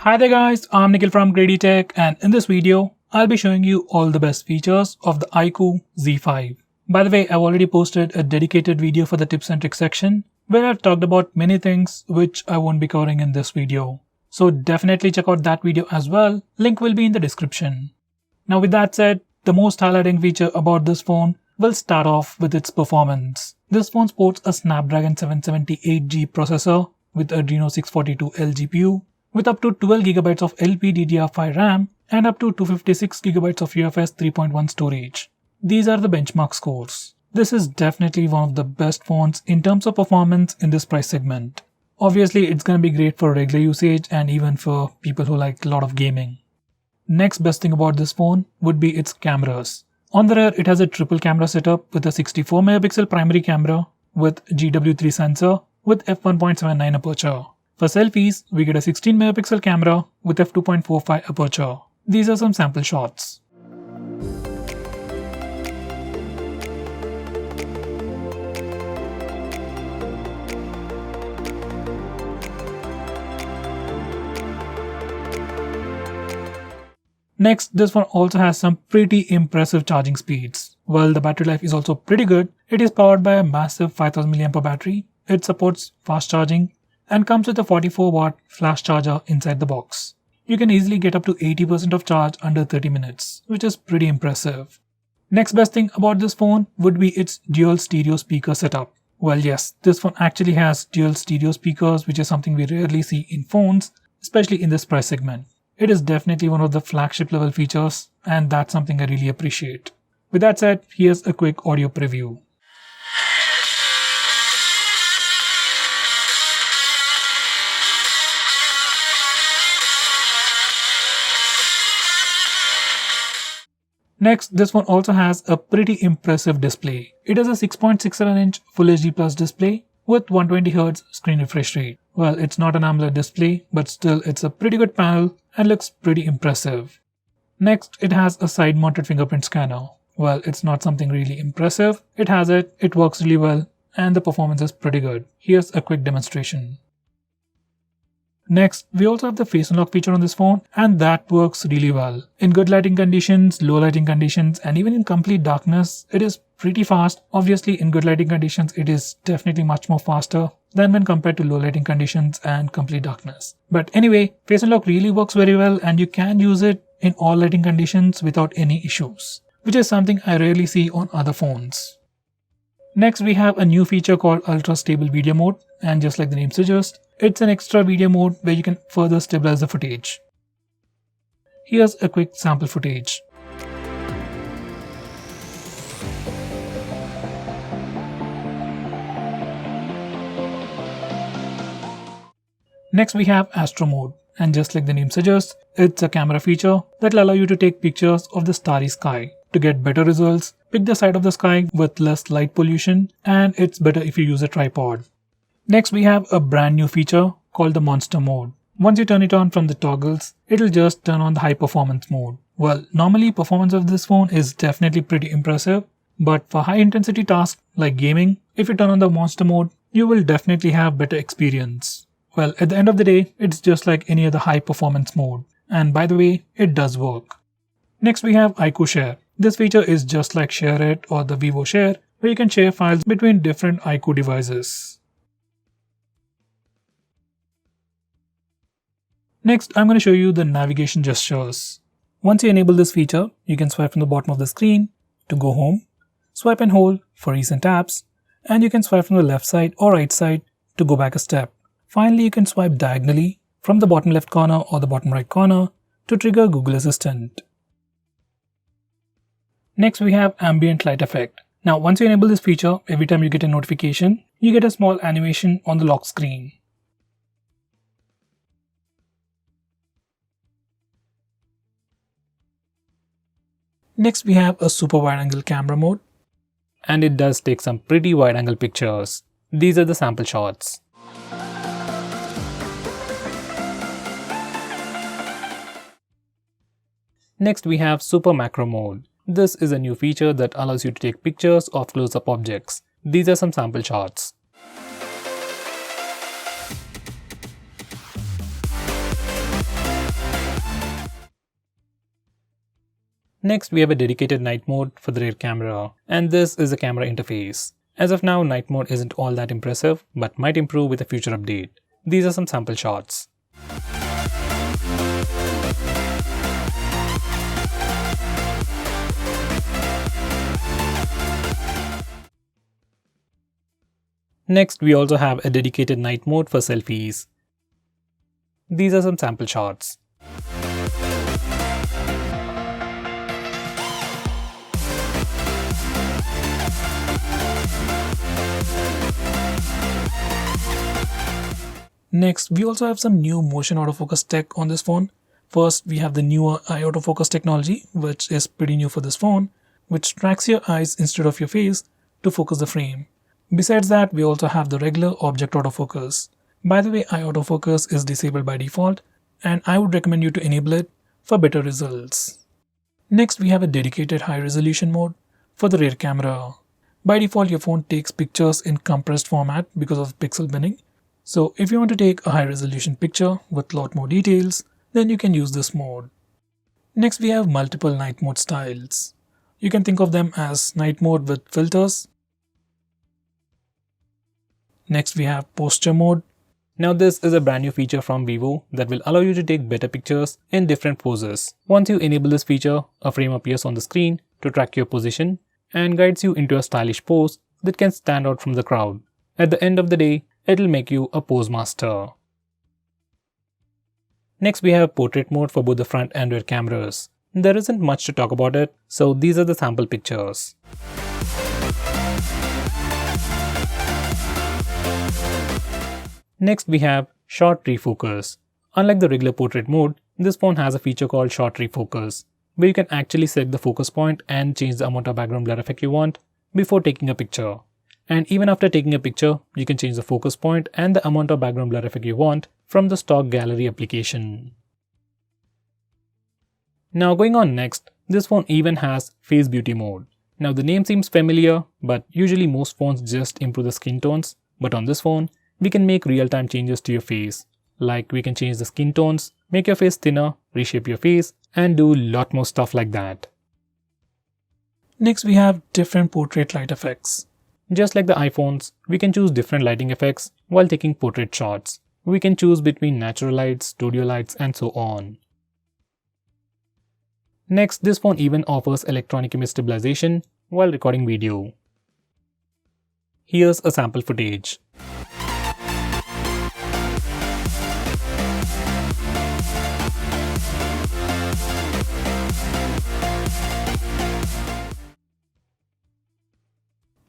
Hi there guys, I'm Nikhil from GreedyTech, and in this video, I'll be showing you all the best features of the iQOO Z5. By the way, I've already posted a dedicated video for the tips and tricks section where I've talked about many things which I won't be covering in this video. So definitely check out that video as well, link will be in the description. Now with that said, the most highlighting feature about this phone will start off with its performance. This phone sports a Snapdragon 778G processor with Adreno 642L GPU, with up to 12GB of LPDDR5 RAM and up to 256GB of UFS 3.1 storage. These are the benchmark scores. This is definitely one of the best phones in terms of performance in this price segment. Obviously, it's going to be great for regular usage and even for people who like a lot of gaming. Next best thing about this phone would be its cameras. On the rear, it has a triple camera setup with a 64MP primary camera with GW3 sensor with f1.79 aperture. For selfies, we get a 16MP camera with f2.45 aperture. These are some sample shots. Next, this one also has some pretty impressive charging speeds. While the battery life is also pretty good, it is powered by a massive 5000 mAh battery. It supports fast charging and comes with a 44W flash charger inside the box. You can easily get up to 80% of charge under 30 minutes, which is pretty impressive. Next best thing about this phone would be its dual stereo speaker setup. Well yes, this phone actually has dual stereo speakers, which is something we rarely see in phones, especially in this price segment. It is definitely one of the flagship level features, and that's something I really appreciate. With that said, here's a quick audio preview. Next, this one also has a pretty impressive display. It has a 6.67-inch Full HD Plus display with 120Hz screen refresh rate. Well, it's not an AMOLED display, but still it's a pretty good panel and looks pretty impressive. Next, it has a side-mounted fingerprint scanner. Well, it's not something really impressive. It has it, it works really well, and the performance is pretty good. Here's a quick demonstration. Next, we also have the face unlock feature on this phone, and that works really well. In good lighting conditions, low lighting conditions, and even in complete darkness, it is pretty fast. Obviously, in good lighting conditions, it is definitely much more faster than when compared to low lighting conditions and complete darkness. But anyway, face unlock really works very well, and you can use it in all lighting conditions without any issues, which is something I rarely see on other phones. Next, we have a new feature called Ultra Stable Video Mode, and just like the name suggests, it's an extra video mode where you can further stabilize the footage. Here's a quick sample footage. Next, we have Astro Mode, and just like the name suggests, it's a camera feature that will allow you to take pictures of the starry sky. To get better results, pick the side of the sky with less light pollution, and it's better if you use a tripod. Next, we have a brand new feature called the Monster Mode. Once you turn it on from the toggles, it'll just turn on the high performance mode. Well, normally performance of this phone is definitely pretty impressive, but for high intensity tasks like gaming, if you turn on the Monster Mode, you will definitely have better experience. Well, at the end of the day, it's just like any other high performance mode. And by the way, it does work. Next, we have iQOO Share. This feature is just like Share It or the Vivo Share, where you can share files between different iQOO devices. Next, I'm going to show you the navigation gestures. Once you enable this feature, you can swipe from the bottom of the screen to go home, swipe and hold for recent apps, and you can swipe from the left side or right side to go back a step. Finally, you can swipe diagonally from the bottom left corner or the bottom right corner to trigger Google Assistant. Next, we have Ambient Light Effect. Now, once you enable this feature, every time you get a notification, you get a small animation on the lock screen. Next, we have a super wide angle camera mode, and it does take some pretty wide angle pictures. These are the sample shots. Next, we have super macro mode. This is a new feature that allows you to take pictures of close-up objects. These are some sample shots. Next, we have a dedicated night mode for the rear camera, and this is the camera interface. As of now, night mode isn't all that impressive, but might improve with a future update. These are some sample shots. Next, we also have a dedicated night mode for selfies. These are some sample shots. Next, we also have some new motion autofocus tech on this phone. First, we have the newer autofocus technology, which is pretty new for this phone, which tracks your eyes instead of your face to focus the frame. Besides that, we also have the regular object autofocus. By the way, autofocus is disabled by default, and I would recommend you to enable it for better results. Next, we have a dedicated high resolution mode for the rear camera. By default, your phone takes pictures in compressed format because of pixel binning. So if you want to take a high resolution picture with lot more details, then you can use this mode. Next, we have multiple night mode styles. You can think of them as night mode with filters. Next, we have posture mode. Now this is a brand new feature from Vivo that will allow you to take better pictures in different poses. Once you enable this feature, a frame appears on the screen to track your position and guides you into a stylish pose that can stand out from the crowd. At the end of the day, it'll make you a pose master. Next, we have portrait mode for both the front and rear cameras. There isn't much to talk about it, so these are the sample pictures. Next, we have short refocus. Unlike the regular portrait mode, this phone has a feature called short refocus, where you can actually select the focus point and change the amount of background blur effect you want before taking a picture. And even after taking a picture, you can change the focus point and the amount of background blur effect you want from the stock gallery application. Now going on next, this phone even has face beauty mode. Now the name seems familiar, but usually most phones just improve the skin tones, but on this phone, we can make real-time changes to your face. Like we can change the skin tones, make your face thinner, reshape your face, and do a lot more stuff like that. Next, we have different portrait light effects. Just like the iPhones, we can choose different lighting effects while taking portrait shots. We can choose between natural lights, studio lights, and so on. Next, this phone even offers electronic image stabilization while recording video. Here's a sample footage.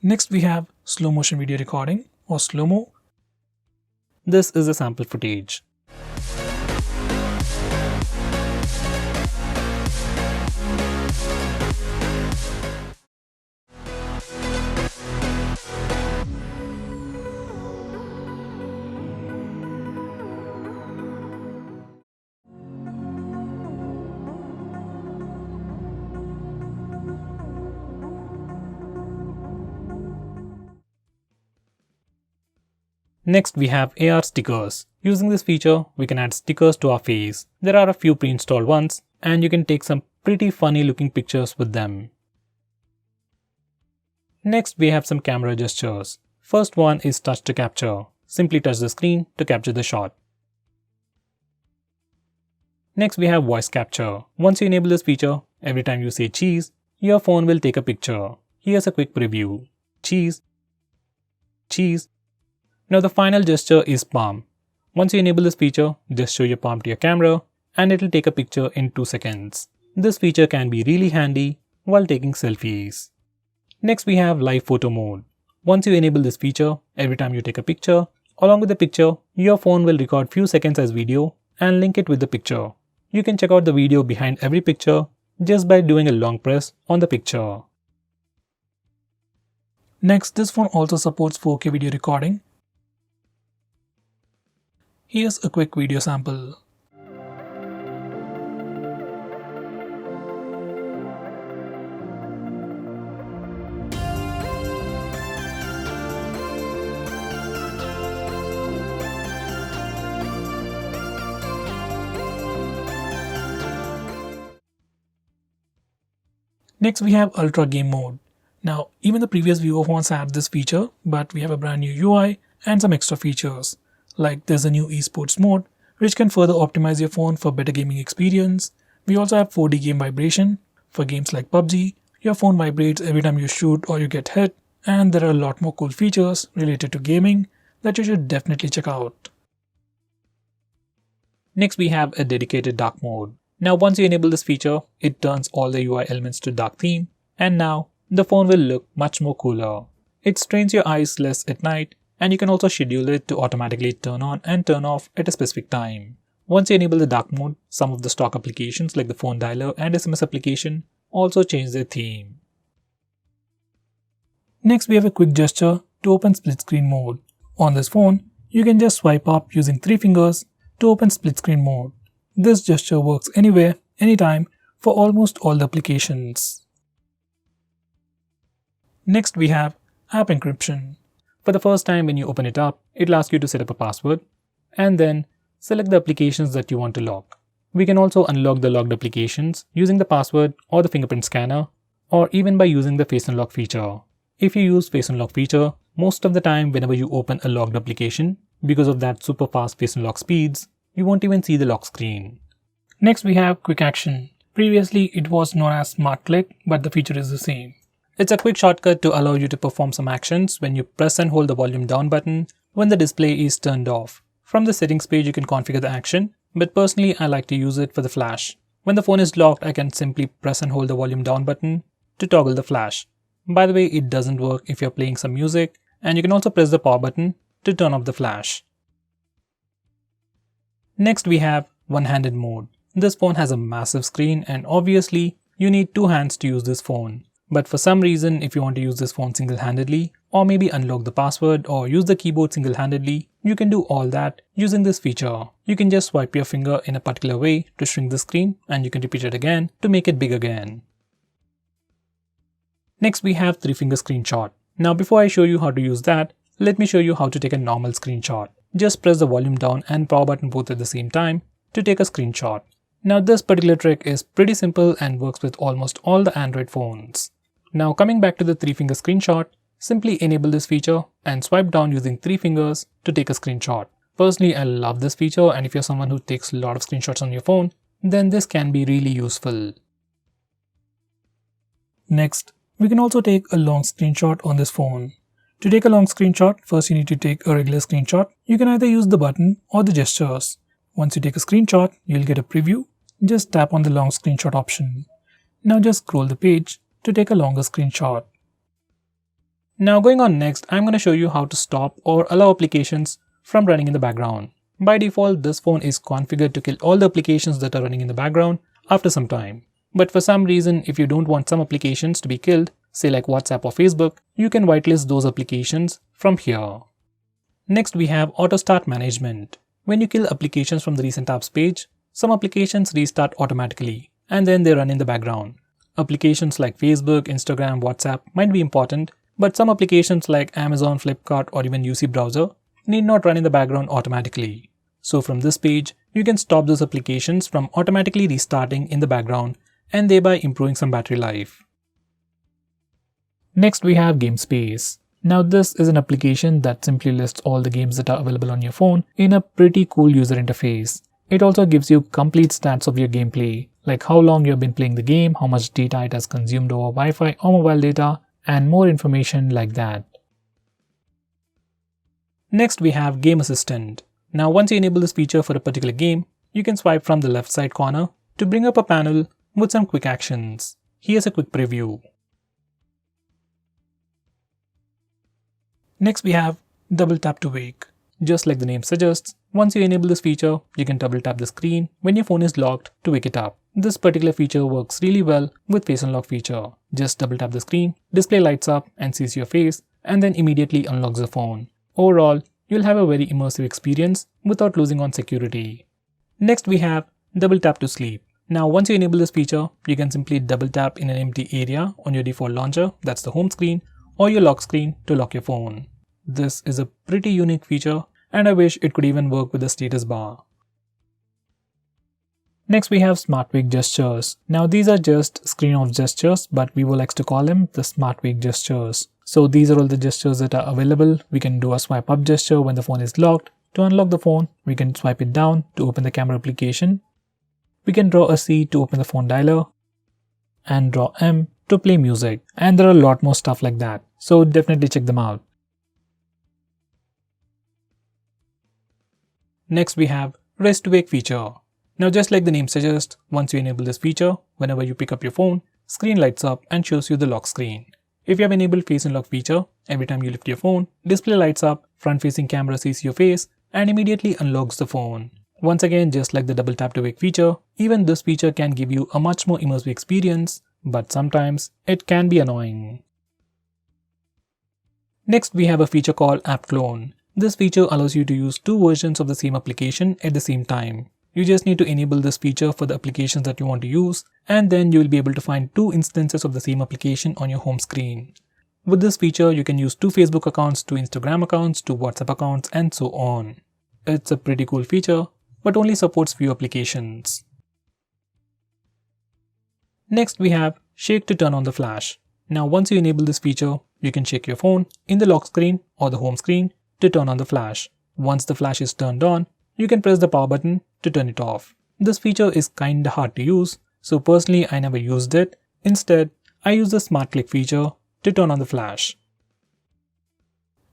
Next, we have slow motion video recording or slow-mo. This is a sample footage. Next, we have AR stickers. Using this feature, we can add stickers to our face. There are a few pre-installed ones, and you can take some pretty funny looking pictures with them. Next, we have some camera gestures. First one is touch to capture. Simply touch the screen to capture the shot. Next, we have voice capture. Once you enable this feature, every time you say cheese, your phone will take a picture. Here's a quick preview. Cheese, cheese. Now the final gesture is palm. Once you enable this feature, just show your palm to your camera and it will take a picture in 2 seconds. This feature can be really handy while taking selfies. Next, we have live photo mode. Once you enable this feature, every time you take a picture, along with the picture, your phone will record few seconds as video and link it with the picture. You can check out the video behind every picture just by doing a long press on the picture. Next, this phone also supports 4K video recording. Here's a quick video sample. Next we have Ultra Game Mode. Now even the previous Vivo phones had this feature, but we have a brand new UI and some extra features. Like there's a new esports mode which can further optimize your phone for better gaming experience. We also have 4D game vibration. For games like PUBG, your phone vibrates every time you shoot or you get hit, and there are a lot more cool features related to gaming that you should definitely check out. Next we have a dedicated dark mode. Now once you enable this feature, it turns all the UI elements to dark theme, and now the phone will look much more cooler. It strains your eyes less at night, and you can also schedule it to automatically turn on and turn off at a specific time. Once you enable the dark mode, some of the stock applications like the phone dialer and SMS application also change their theme. Next we have a quick gesture to open split screen mode. On this phone, you can just swipe up using 3 fingers to open split screen mode. This gesture works anywhere, anytime, for almost all the applications. Next we have App Encryption. For the first time when you open it up, it'll ask you to set up a password, and then select the applications that you want to lock. We can also unlock the locked applications using the password or the fingerprint scanner, or even by using the Face Unlock feature. If you use Face Unlock feature, most of the time whenever you open a locked application, because of that super fast Face Unlock speeds, you won't even see the lock screen. Next we have Quick Action. Previously it was known as Smart Click, but the feature is the same. It's a quick shortcut to allow you to perform some actions when you press and hold the volume down button when the display is turned off. From the settings page you can configure the action, but personally I like to use it for the flash. When the phone is locked, I can simply press and hold the volume down button to toggle the flash. By the way, it doesn't work if you're playing some music, and you can also press the power button to turn off the flash. Next we have one-handed mode. This phone has a massive screen, and obviously you need 2 hands to use this phone. But for some reason, if you want to use this phone single-handedly, or maybe unlock the password or use the keyboard single-handedly, you can do all that using this feature. You can just swipe your finger in a particular way to shrink the screen, and you can repeat it again to make it big again. Next we have 3-finger screenshot. Now before I show you how to use that, let me show you how to take a normal screenshot. Just press the volume down and power button both at the same time to take a screenshot. Now this particular trick is pretty simple and works with almost all the Android phones. Now coming back to the 3-finger screenshot, simply enable this feature and swipe down using 3 fingers to take a screenshot. Personally, I love this feature, and if you're someone who takes a lot of screenshots on your phone, then this can be really useful. Next, we can also take a long screenshot on this phone. To take a long screenshot, first you need to take a regular screenshot. You can either use the button or the gestures. Once you take a screenshot, you'll get a preview. Just tap on the long screenshot option. Now just scroll the page to take a longer screenshot. Now going on next, I'm going to show you how to stop or allow applications from running in the background. By default, this phone is configured to kill all the applications that are running in the background after some time. But for some reason, if you don't want some applications to be killed, say like WhatsApp or Facebook, you can whitelist those applications from here. Next we have Auto Start Management. When you kill applications from the Recent Apps page, some applications restart automatically and then they run in the background. Applications like Facebook, Instagram, WhatsApp might be important, but some applications like Amazon, Flipkart or even UC Browser need not run in the background automatically. So from this page, you can stop those applications from automatically restarting in the background and thereby improving some battery life. Next we have Gamespace. Now this is an application that simply lists all the games that are available on your phone in a pretty cool user interface. It also gives you complete stats of your gameplay, like how long you have been playing the game, how much data it has consumed over Wi-Fi or mobile data, and more information like that. Next we have Game Assistant. Now once you enable this feature for a particular game, you can swipe from the left side corner to bring up a panel with some quick actions. Here's a quick preview. Next we have Double Tap to Wake. Just like the name suggests, once you enable this feature, you can double tap the screen when your phone is locked to wake it up. This particular feature works really well with Face Unlock feature. Just double tap the screen, display lights up and sees your face, and then immediately unlocks the phone. Overall, you'll have a very immersive experience without losing on security. Next we have Double Tap to Sleep. Now once you enable this feature, you can simply double tap in an empty area on your default launcher, that's the home screen, or your lock screen to lock your phone. This is a pretty unique feature and I wish it could even work with the status bar. Next we have Smart Wake gestures. Now these are just screen off gestures, but Vivo likes to call them the Smart Wake gestures. So these are all the gestures that are available. We can do a swipe up gesture when the phone is locked. To unlock the phone, we can swipe it down to open the camera application. We can draw a C to open the phone dialer and draw M to play music. And there are a lot more stuff like that. So definitely check them out. Next we have Rest to Wake feature. Now just like the name suggests, once you enable this feature, whenever you pick up your phone, screen lights up and shows you the lock screen. If you have enabled face unlock feature, every time you lift your phone, display lights up, front facing camera sees your face and immediately unlocks the phone. Once again, just like the double tap to wake feature, even this feature can give you a much more immersive experience, but sometimes it can be annoying. Next we have a feature called App Clone. This feature allows you to use two versions of the same application at the same time. You just need to enable this feature for the applications that you want to use, and then you will be able to find two instances of the same application on your home screen. With this feature, you can use two Facebook accounts, two Instagram accounts, two WhatsApp accounts, and so on. It's a pretty cool feature, but only supports few applications. Next we have Shake to turn on the flash. Now once you enable this feature, you can shake your phone in the lock screen or the home screen to turn on the flash. Once the flash is turned on, you can press the power button to turn it off. This feature is kinda hard to use, so personally I never used it. Instead, I use the Smart Click feature to turn on the flash.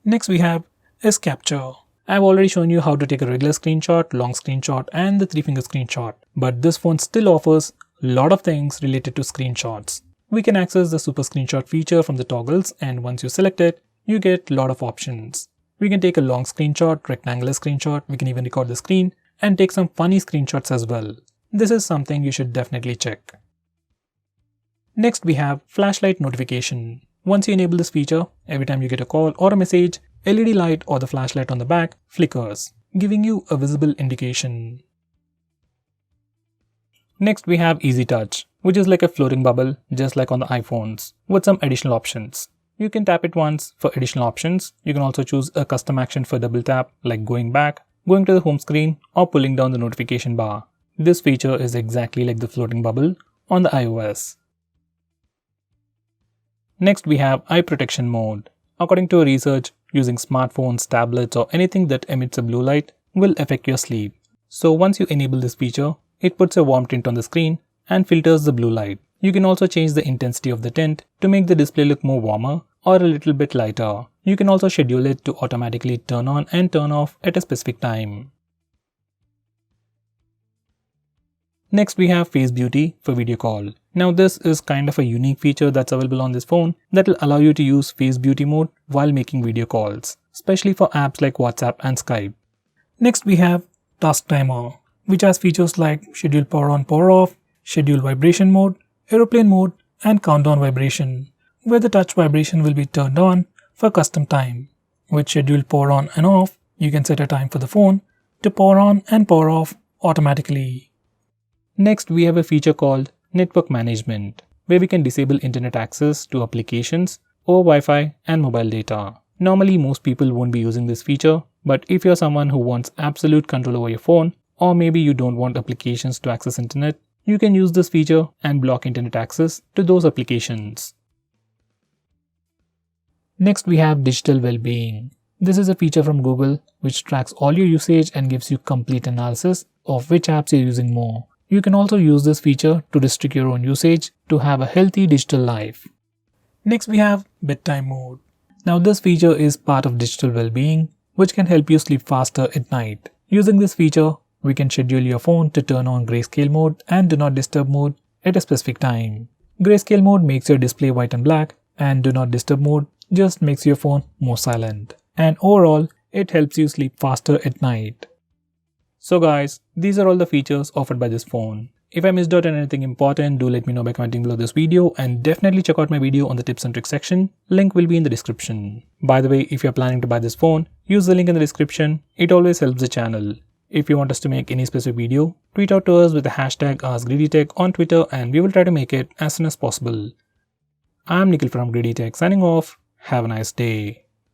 Next we have S Capture. I've already shown you how to take a regular screenshot, long screenshot and the 3-finger screenshot, but this phone still offers a lot of things related to screenshots. We can access the Super Screenshot feature from the toggles, and once you select it, you get a lot of options. We can take a long screenshot, rectangular screenshot, we can even record the screen and take some funny screenshots as well. This is something you should definitely check. Next we have Flashlight Notification. Once you enable this feature, every time you get a call or a message, LED light or the flashlight on the back flickers, giving you a visible indication. Next we have Easy Touch, which is like a floating bubble just like on the iPhones, with some additional options. You can tap it once for additional options. You can also choose a custom action for double tap, like going back, going to the home screen, or pulling down the notification bar. This feature is exactly like the floating bubble on the iOS. Next we have Eye Protection Mode. According to a research, using smartphones, tablets or anything that emits a blue light will affect your sleep. So once you enable this feature, it puts a warm tint on the screen and filters the blue light. You can also change the intensity of the tint to make the display look more warmer or a little bit lighter. You can also schedule it to automatically turn on and turn off at a specific time. Next we have Face Beauty for video call. Now this is kind of a unique feature that's available on this phone that will allow you to use Face Beauty mode while making video calls, especially for apps like WhatsApp and Skype. Next we have Task Timer, which has features like Schedule Power On Power Off, Schedule Vibration Mode, Aeroplane Mode and Countdown Vibration, where the touch vibration will be turned on for custom time. With Schedule Power On and Off, you can set a time for the phone to power on and power off automatically. Next we have a feature called Network Management, where we can disable internet access to applications over Wi-Fi and mobile data. Normally most people won't be using this feature, but if you're someone who wants absolute control over your phone, or maybe you don't want applications to access internet, you can use this feature and block internet access to those applications. Next we have Digital Wellbeing. This is a feature from Google which tracks all your usage and gives you complete analysis of which apps you're using more. You can also use this feature to restrict your own usage to have a healthy digital life. Next we have Bedtime Mode. Now this feature is part of Digital Wellbeing, which can help you sleep faster at night. Using this feature, we can schedule your phone to turn on Grayscale Mode and Do Not Disturb Mode at a specific time. Grayscale Mode makes your display white and black, and Do Not Disturb Mode just makes your phone more silent. And overall, it helps you sleep faster at night. So guys, these are all the features offered by this phone. If I missed out on anything important, do let me know by commenting below this video, and definitely check out my video on the tips and tricks section. Link will be in the description. By the way, if you're planning to buy this phone, use the link in the description. It always helps the channel. If you want us to make any specific video, tweet out to us with the hashtag AskGreedyTech on Twitter and we will try to make it as soon as possible. I'm Nikhil from GreedyTech signing off. Have a nice day.